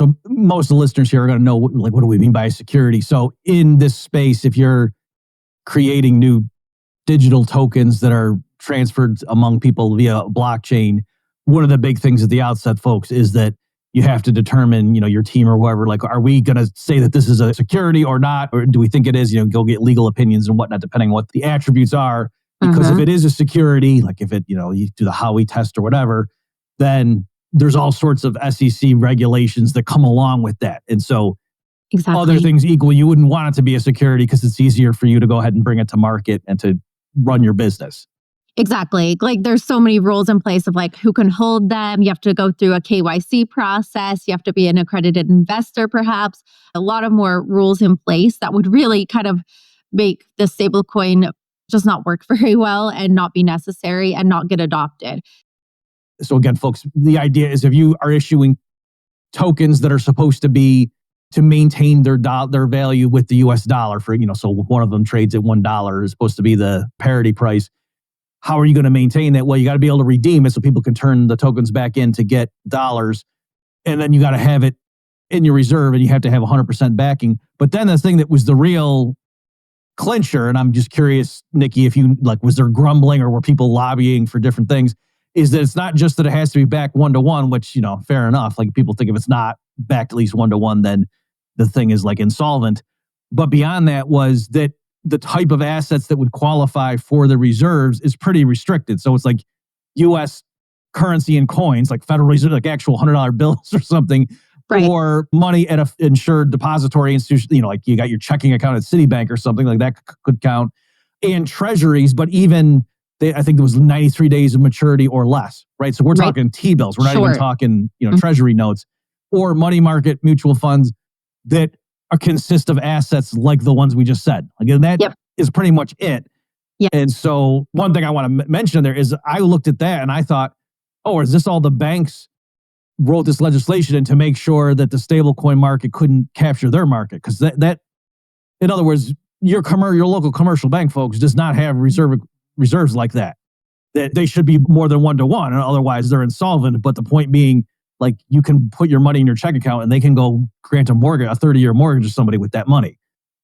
So most of the listeners here are going to know, like, what do we mean by a security? So in this space, if you're creating new digital tokens that are transferred among people via blockchain, one of the big things at the outset, folks, is that you have to determine, your team or whoever, like, are we going to say that this is a security or not? Or do we think it is? Go get legal opinions and whatnot, depending on what the attributes are. Because if it is a security, like if it, you do the Howey test or whatever, then there's all sorts of SEC regulations that come along with that. And so other things equal, you wouldn't want it to be a security because it's easier for you to go ahead and bring it to market and to run your business. Exactly. Like there's so many rules in place of like who can hold them. You have to go through a KYC process. You have to be an accredited investor, perhaps. A lot of more rules in place that would really kind of make the stablecoin just not work very well and not be necessary and not get adopted. So again, folks, the idea is if you are issuing tokens that are supposed to be to maintain their value with the US dollar for, so one of them trades at $1 is supposed to be the parity price. How are you going to maintain that? Well, you got to be able to redeem it so people can turn the tokens back in to get dollars. And then you got to have it in your reserve and you have to have 100% backing. But then the thing that was the real clincher, and I'm just curious, Nikki, if you was there grumbling or were people lobbying for different things, is that it's not just that it has to be backed 1-to-1, which, fair enough. Like people think if it's not backed at least 1-to-1, then the thing is like insolvent. But beyond that was that the type of assets that would qualify for the reserves is pretty restricted. So it's like US currency and coins, like Federal Reserve, like actual $100 bills or something, right, or money at an insured depository institution, like you got your checking account at Citibank or something like that could count, and treasuries, but even I think there was 93 days of maturity or less, right? So we're talking T-bills. We're not even talking, treasury notes or money market mutual funds that consist of assets like the ones we just said. Again, that is pretty much it. Yep. And so one thing I want to mention there is I looked at that and I thought, oh, is this all the banks wrote this legislation in to make sure that the stablecoin market couldn't capture their market? Because that, in other words, your local commercial bank, folks, does not have reserves like that. That they should be more than 1-to-1, and otherwise they're insolvent. But the point being, like, you can put your money in your check account and they can go grant a 30-year mortgage to somebody with that money.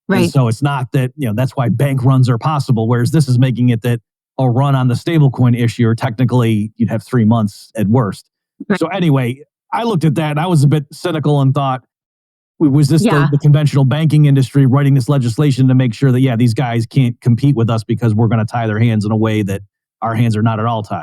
Right. And so it's not that, that's why bank runs are possible. Whereas this is making it that a run on the stablecoin issue, or technically you'd have 3 months at worst. Right. So anyway, I looked at that and I was a bit cynical and thought, was this the conventional banking industry writing this legislation to make sure that, these guys can't compete with us because we're going to tie their hands in a way that our hands are not at all tied?